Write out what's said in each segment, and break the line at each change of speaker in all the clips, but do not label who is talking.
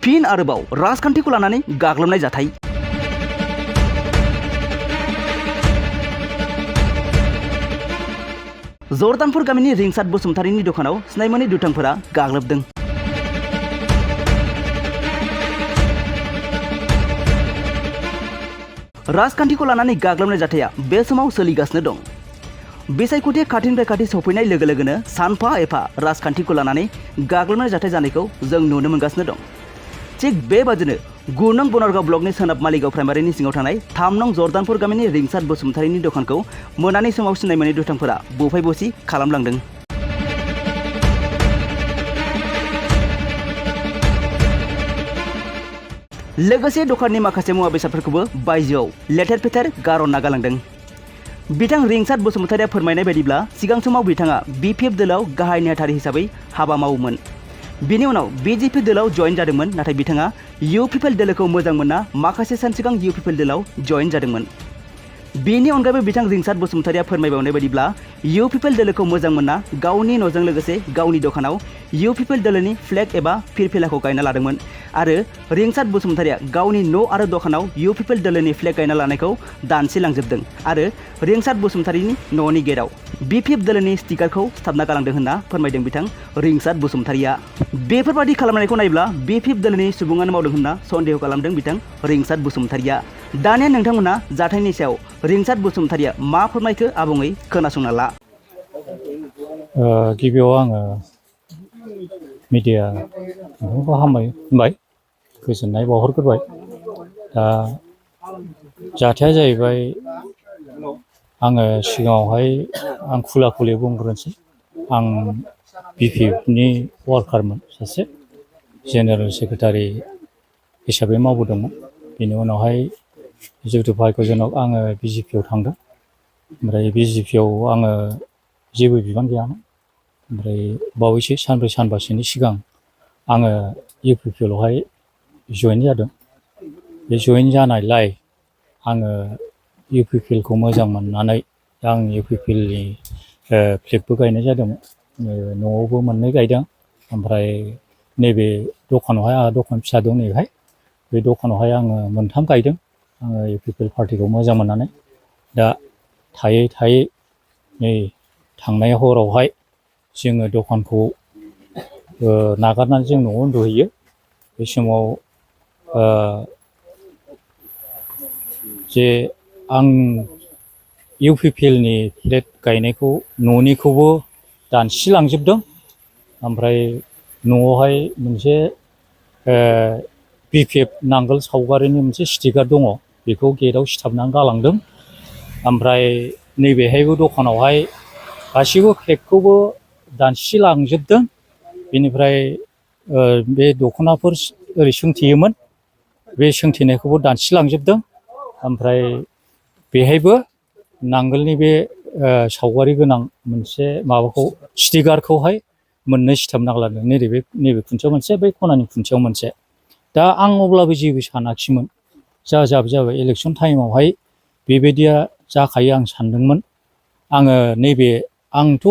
फिन आरोबाव राजखान्थिखौ लानानै गाग्लोबनाय जाथाय। जर्दानपुर गामिनि रिंसार बसुमतारीनि दखानाव सिनायमोनै दुथांफोरा गाग्लोबदों। राजखान्थिखौ लानानै गाग्लोबनाय जाथाया बे समाव सोलिगासिनो दं। बिसायख'थि खाथिनिफ्राय खाथि सफैनाय लोगो लोगोनो सानफा एफा राजखान्थिखौ लानानै गाग्लोबनाय जाथाय जानायखौ जों नुनो मोनगासिनो दं। थिग बेबादिनो 9 नं बनारगाव ब्लकनि सोनाब मालिगाव प्राइमारिनि सिङाव थानाय 3 नं जर्दानपुर गामिनि रिंसार बसुमतारीनि दखानखौ मोनानि समाव सिनायमोनै दुथांफोरा बुफाय बुसि खालामलांदों। लोगोसे दखाननि माखासे मुवा बेसादफोरखौबो बायजोआव लेथेर फेथेर गारहरना गालांदों। बिथां रिंसार बसुमतारीया फोरमायनाय बायदिब्ला सिगां समाव बिथाङा BPF दोलाव गाहाय नेहाथारि हिसाबै हाबा मावोमोन। बिनि उनाव BJP दोलाव जयेन जादोंमोन, नाथाय बिथाङा UPPL दोलोखौ मोजां मोनना माखासे सान सिगां UPPL दोलाव जयेन जादोंमोन। बेनि अनगायैबो बिथां रिंसार बसुमतारीया फोरमायबावनाय बायदिब्ला UPPL दोलोखौ मोजां मोनना गावनि न'जों लोगोसे गावनि दखानाव UPPL दोलोनि फ्लेग एबा फिरफिलाखौ गायना लादोंमोन आरो रिंसार बसुमतारीया गावनि न' आरो दखानाव UPPL दोलोनि फ्लेग गायना लानायखौ दानसिलांजोबदों आरो रिंसार बसुमतारीनि न'नि गेटआव BPF दोलोनि स्टिकारखौ सिथाबना गालांदों होनना फोरमायदों बिथां रिंसार बसुमतारीया। बेफोरबादि खालामनायखौ नायब्ला BPF दोलोनि सुबुङानो मावदों होनना सन्देह खालामदों बिथां रिंसार बसुमतारीया। दानिया नोंथांमोना जाथायनि सायाव रिंसार बसुमतारीया मा फोरमायखो आबुङै खोनासंना ला।
गिबियाव आङो मिडिया नोंथांखौ हामबाय गोजोननाय बावहरग्रोबाय। दा जाथाया जाहैबाय आङो सिगाङावहाय आं खुला खुलि बुंग्रोनोसै। आं BPFनि वार्कारमोन, सासे जेनेरेल सेक्रेटारि हिसाबै मावबोदोंमोन। बेनि उनावहाय जिहेतु भाग्यजनक आङो BJPआव थांदों। ओमफ्राय BJPआव आङो जेबो बिबान गैयामोन। ओमफ्राय बावैसो सानब्रै सानबासोनि सिगां आङो UPPLआवहाय जयेन जादों। बे जयेन जानायलाय आङो UPPLखौ मोजां मोननानै आं UPPLनि फ्लेगबो गायनाय जादोंमोन। न'आवबो मोननै गायदों। ओमफ्राय नैबे दखानावहाय आंहा दखान फिसा दं नैहाय, बे दखानावहाय आङो मोनथाम गायदों। आङो UPPL पार्टिखौ मोजां मोननानै दा थायै थायै नै थांनाय हरावहाय जोङो दखानखौ नागारनानै जों न'आव उन्दुहैयो। बे समाव जे आं UPPLनि फ्लेग गायनायखौ न'निखौबो दानसिलांजोबदों। ओमफ्राय न'आवहाय मोनसे BPF नांगोल सावगारिनि मोनसे स्टिकार दङ, बेखौ गेटआव सिथाबनानै गालांदों। ओमफ्राय नैबेहायबो दखानावहाय गासैबो फ्लेगखौबो दानसिलांजोबदों। बेनिफ्राय बे दख'नाफोर ओरै सोंथेयोमोन, बे सोंथेनायखौबो दानसिलांजोबदों। ओमफ्राय बेहायबो नांगोलनि बे सावगारि गोनां मोनसे माबाखौ स्टिकारखौहाय मोननै सिथाबना गालांदों। नैबे खुन्थियाव मोनसे, बै खनानि खुन्थियाव मोनसे। दा आं अब्लाबो जेबो सानाखिसैमोन। जाबाय इलेक्सन टाइमावहाय बेबायदिया जाखायो आं सानदोंमोन। आङो नैबे आंथ'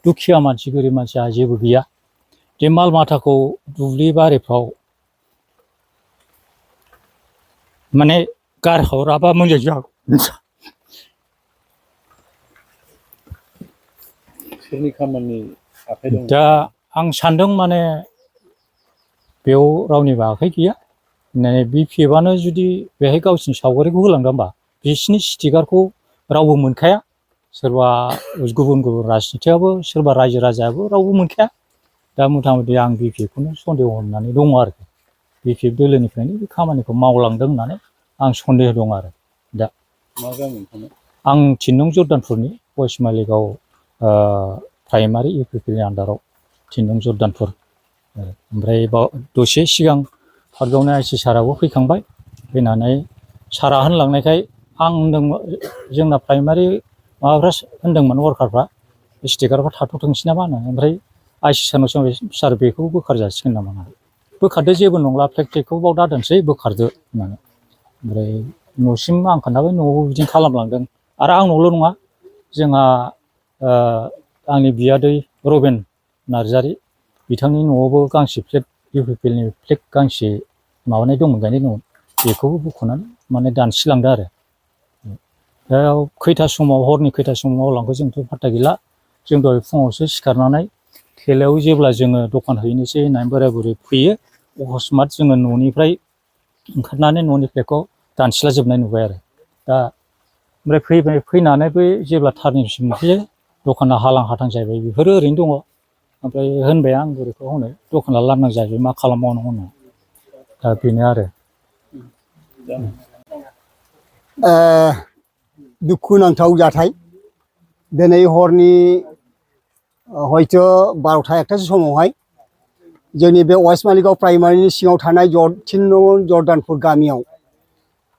दुखिया मानसि, गोरिब मानसि, आंहा जेबो गैया। बे माल माथाखौ दुब्लि बारिफ्राव माने गारहराबा मोजां जागौ।
सोरनि खामानि आखाइ दं?
दा आं सानदों माने बेयाव रावनिबो आखाइ गैया। माने BPFआनो जुदि बेहाय गावसिनि सावगारिखौ होलांदों होनबा बिसिनि स्टिकारखौ रावबो मोनखाया। सोरबा गुबुन राजनिथियाबो, सोरबा रायजो राजायाबो रावबो मोनखाया। दा मथा मथि आं BPFखौनो सन्देह हमनानै दङ आरोखि। BPF दोलोनिफ्रायनो बे खामानिखौ मावलांदों होननानै आं सन्देह दं आरो। दा
मा गामि नोंथांना?
आं 3 नं जर्दानपुरनि वेस्ट मालिगाव प्राइमारि UPPLनि आन्दाराव 3 नं जर्दानपुर। ओमफ्राय दसे सिगां पार्कआवनो IC साराबो फैखांबाय। फैनानै सारा होनलांनायखाय आं होनदोंमोन, जोंना प्राइमारि माबाफ्रा होनदोंमोन, वार्कारफ्रा स्टिकारफ्रा थाथ'थोंसै नामा होनो। ओमफ्राय IC सारनाव सोंबाय, सार बेखौ बोखार जासिगोन नामा होननानै। बोखारदो, जेबो नंला, फ्लेगखौ बाव दादोनसै, बोखारदो होननानै। ओमफ्राय न'सिम आं खोन्थाबाय, न'आवबो बिदिनो खालामलांदों। आरो आंनावल' नङा, जोंहा आंनि बियादै रबेन नार्जारि, बिथांनि न'आवबो गांसे फ्लेग UPPLनि फ्लेग गांसे माबानाय दंमोन गायनाय दंमोन बेखौबो बुखुनानै माने दानस्रिलांदों आरो दा खैथा समाव हरनि खैथा समाव मावलांखो जोंथ' फात्ता गैला जों दहाय फुङावसो सिखारनानै थेलायाव जेब्ला जोङो दखान हैनोसै होननानै बोराय बुरै फैयो अकस्मात जोङो न'निफ्राय ओंखारनानै न'नि फ्लेगखौ दानस्रिला जोबनाय नुबाय आरो दा ओमफ्राय फैनानै बै जेब्ला टार्निंसिम मोनफैयो दखाना हालां हाथां जाहैबाय बेफोरो ओरैनो दङ ओमफ्राय होनबाय आं बोरैखौ हनै दखाना लांदां जाहैबाय मा खालामबावनो होनो दा बेनो आरो
दुखुनांथाव जाथाय दिनै हरनि हयथ' 12टा 1टासो समावहाय जोंनि बे वेस्ट मालिगाव प्राइमारिनि सिङाव थानाय 3 नं जर्दानपुर गामियाव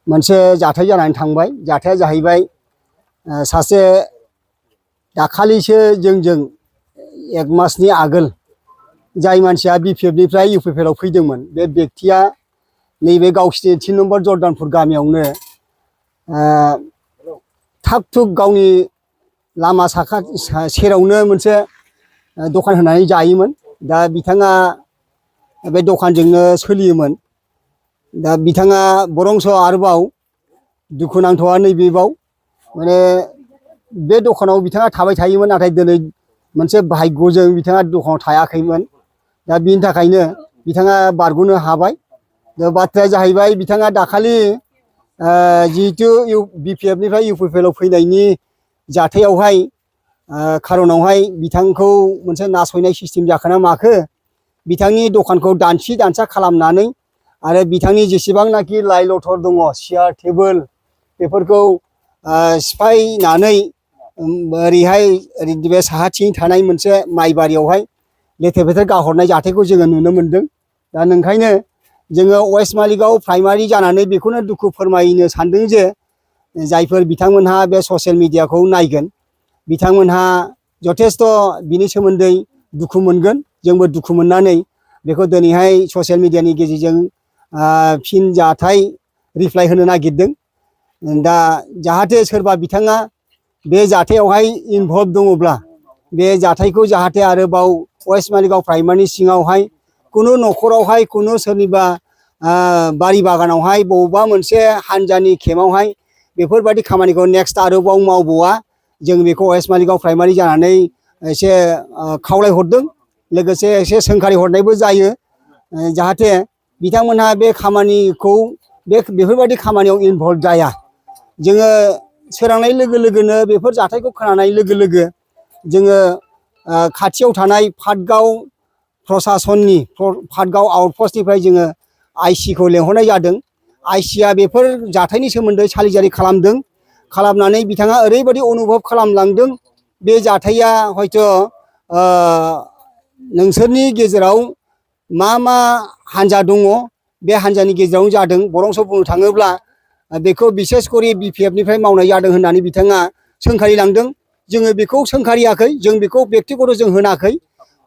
मोनसे जाथाय जानानै थांबाय जाथाया जाहैबाय सासे दाखालिसो जोंजों 1 मासनि आगोल जाय मानसिया BPF निफ्राय UPPL आव फैदोंमोन बे व्यक्तिया नैबे गावसिनि 3 नम्बर जर्दानपुर गामियावनो थाग थुग गावनि लामा सेरावनो मोनसे दखान होनानै जायोमोन दा बिथाङा बे दखानजोंनो सोलियोमोन दा बिथाङा बरंस आरोबाव दुखुनांथावा नैबेबाव माने बे दखानाव बिथाङा थाबाय थायोमोन नाथाय दिनै मोनसे भाग्यजों बिथाङा दखानाव थायाखैमोन दा बिनि थाखायनो बिथाङा बारग'नो हाबाय दा बाथ्राया जाहैबाय बिथाङा दाखालि जिहेतु BPF निफ्राय UPPL आव फैनायनि जाथायावहाय खारनावहाय बिथांखौ मोनसे नासयनाय सिस्टेम जाखोना माखो बिथांनि दखानखौ दानसि दानसा खालामनानै आरो बिथांनि जेसेबांनाखि लाइ लथर दङ सियार टेबोल बेफोरखौ सिफायनानै ओरैहाय बे साहाथिं थानाय मोनसे माइबारियावहाय लेथेर फेथेर गाहरनाय जाथायखौ जोङो नुनो मोनदों दा नोंखायनो जोङो वेस्ट मालिगाव प्राइमारि जानानै बेखौनो दुखु फोरमायनो सानदों जे जायफोर बिथांमोनहा बे ससियेल मिडियाखौ नायगोन बिथांमोनहा जथेस्थ' बिनि सोमोन्दै दुखु मोनगोन जोंबो दुखु मोननानै बेखौ दिनैहाय ससियेल मिडियानि गेजेरजों फिन जाथाय रिप्लाइ होनो नागिरदों दा जाहाथे सोरबा बिथाङा बे जाथायावहाय इनभल्भ दङब्ला बे जाथायखौ जाहाथे आरोबाव वेस्ट मालिगाव प्राइमारिनि सिङावहाय कुनु न'खरावहाय कुनु सोरनिबा बारि बागानावहाय बबेबा मोनसे हानजानि केम्पआवहाय बेफोरबायदि खामानिखौ नेक्स्ट आरोबाव मावबावा जों बेखौ वेस्ट मालिगाव प्राइमारि जानानै एसे खावलायहरदों लोगोसे एसे सोंखारि हरनायबो जायो जाहाथे बिथांमोनहा बे खामानिखौ बेफोरबायदि खामानियाव इनभल्भ जाया जोङो सोरांनाय लोगो लोगोनो बेफोर जाथायखौ खोनानाय लोगो लोगो जोङो खाथियाव थानाय पाटगाव प्रसासननि पाटगाव आउटपस्टनिफ्राय जोङो IC खौ लेंहरनाय जादों IC आ बेफोर जाथायनि सोमोन्दै सालिजारि खालामदों खालामनानै बिथाङा ओरैबायदि अनुभब खालामलांदों बे जाथाया हयथ' नोंसोरनि गेजेराव मा हान्जा दङ बे हान्जानि गेजेरावनो जादों बरंस बुंनो थाङोब्ला बेखौ बिसेस करि BPF निफ्राय मावनाय जादों होननानै बिथाङा सोंखारि लांदों जोङो बेखौ सोंखारियाखै जों बेखौ बेक्तिगत जों होनाखै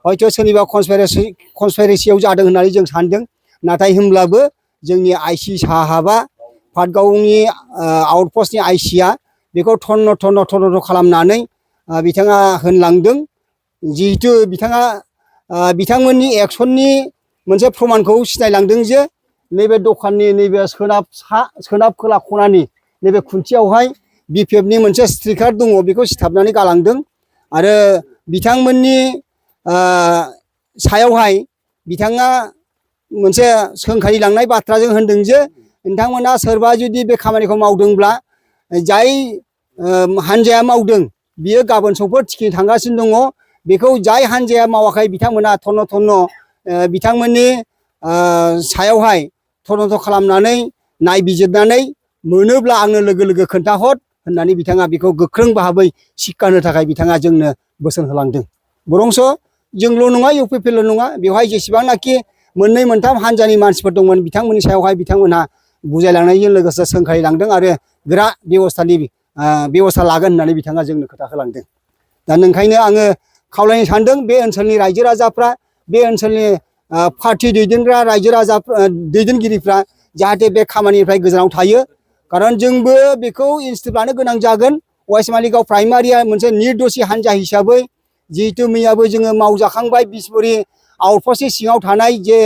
हयथ' सोरनिबा कनस्पिरेसियाव जादों होननानै जों सानदों नाथाय होमब्लाबो जोंनि IC साहाबा पाटगावनि आउटपस्टनि IC आ बेखौ थन्न खालामनानै बिथाङा होनलांदों जिहेतु बिथाङा बिथांमोननि एक्सननि मोनसे प्रमानखौ सिनायलांदों जे नैबे दखाननि नैबे सोनाब खोला खनानि नैबे खुन्थियावहाय BPF नि मोनसे स्ट्रिकार दङ बेखौ सिथाबनानै गालांदों आरो बिथांमोननि सायावहाय बिथाङा मोनसे सोंखारि लांनाय बाथ्राजों होनदों जे नोंथांमोना सोरबा जुदि बे खामानिखौ मावदोंब्ला जाय हान्जाया मावदों बियो गाबोन समफोर थिखिनो थांगासिनो दङ बेखौ जाय हान्जाया मावाखै बिथांमोना थन्न बिथांमोननि सायावहाय थन्न खालामनानै नायबिजिरनानै मोनोब्ला आंनो लोगो लोगो खोन्थाहर होननानै बिथाङा बेखौ गोख्रों भाबै शिक्षा होनो थाखाय बिथाङा जोंनो बोसोन होलांदों बरंस जोंल' नङा UPPL नङा बेवहाय जेसेबांनाखि मोननै मोनथाम हान्जानि मानसिफोर दंमोन बिथांमोननि सायावहाय बिथांमोनहा बुजायलांनायजों लोगोसे सोंखारि लांदों आरो गोरा बेबस्था लागोन होननानै बिथाङा जोंनो खोथा होलांदों दा नोंखायनो आङो खावलायनो सानदों बे ओनसोलनि रायजो राजाफ्रा बे ओनसोलनि पार्टी दैदेनग्रा रायजो राजा दैदेनगिरिफ्रा जाहाथे बे खामानिनिफ्राय गोजानाव थायो खारन जोंबो बेखौ इनिसियेटिभ लानो गोनां जागोन वेस्ट मालिगाव प्राइमारिया मोनसे निर्दोषी हान्जा हिसाबै जिहेतु मैयाबो जोङो मावजाखांबाय बिसमुरि आउटपस्टनि सिङाव थानाय जे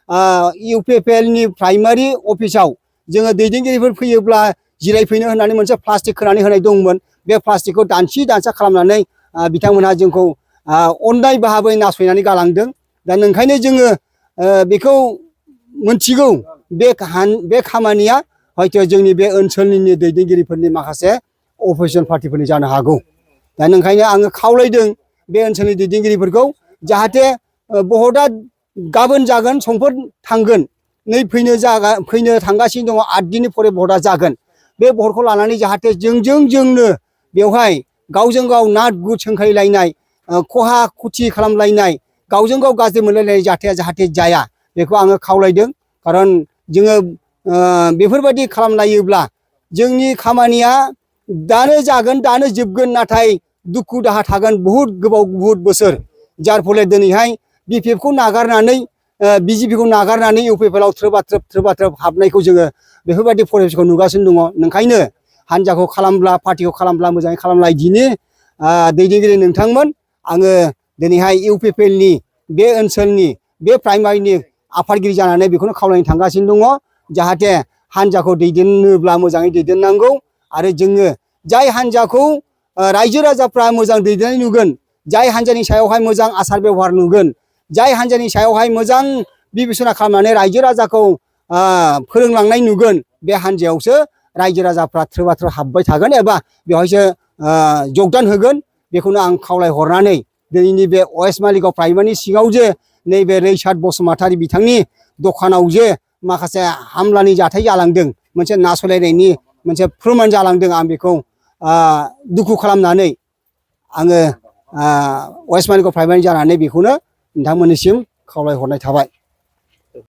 UPPL नि प्राइमारि अफिसाव जोङो दैदेनगिरिफोर फैयोब्ला जिरायफैनो होननानै मोनसे प्लास्टिक खोनानै होनाय दंमोन। बे प्लास्टिकखौ दानसि दानसा खालामनानै बिथांमोनहा जोंखौ अननाय भाबै नासयनानै गालांदों। दा नोंखायनो जोङो बेखौ मोनथिगौ बे खामानिया हयथ' जोंनि बे ओनसोलनि दैदेनगिरिफोरनि माखासे अपोजिसन पार्टिफोरनि जानो हागौ। दा नोंखायनो आङो खावलायदों बे ओनसोलनि दैदेनगिरिफोरखौ जाहाथे भटआ गाबोन जागोन समफोर थांगोन नै फैनो थांगासिनो दङ 8 दिननि परे भटआ जागोन। बे भटखौ लानानै जाहाथे जोंनो बेवहाय गावजों गाव नाट गुट सोंखारिलायनाय खहा खुथि खालामलायनाय गावजों गाव गाज्रि मोनलायनाय जाहाथे जाया बेखौ आङो खावलायदों। खारन जोङो बेफोरबायदि खालामलायोब्ला जोंनि खामानिया दानो जागोन दानो जोबगोन नाथाय दुखु दाहा थागोन बहुद गोबाव बहुद बोसोर। जार फले दिनैहाय BPF खौ नागारनानै BJP खौ नागारनानै UPPL आव थ्रोबा थ्रोब हाबनायखौ जोङो बेफोरबायदि परिबेसखौ नुगासिनो दङ। नोंखायनो हान्जाखौ खालामब्ला पार्टिखौ खालामब्ला मोजाङै खालामब्ला इदिनो दैदेनगिरि नोंथांमोन आङो दिनैहाय UPPL नि बे ओनसोलनि बे प्राइमारिनि आफादगिरि जानानै बेखौनो खावलायनो थांगासिनो दङ। जाहाथे हान्जाखौ दैदेननोब्ला मोजाङै दैदेननांगौ आरो जोङो जाय हान्जाखौ रायजो राजाफ्रा मोजां दैदेननाय नुगोन, जाय हान्जानि सायावहाय मोजां आसार बेबहार नुगोन, जाय हान्जानि सायावहाय मोजां बिबेसना खालामनानै रायजो राजाखौ फोरोंलांनाय नुगोन बे हान्जायावसो रायजो राजाफ्रा थ्रोबा थ्रोब हाबबाय थागोन एबा बेवहायसो जगदान होगोन। बेखौनो आं खावलायहरनानै दिनैनि बे वेस्ट मालिगाव प्राइमारिनि सिङाव जे नैबे रैसाद बसुमतारी बिथांनि दखानाव जे माखासे हामलानि जाथाय जालांदों, मोनसे नासयलायनायनि मोनसे फोरमान जालांदों, आं बेखौ दुखु खालामनानै आङो वेस्ट मालिगाव प्राइमारि जानानै बेखौनो नोंथांमोननिसिम खावलायहरनाय थाबाय।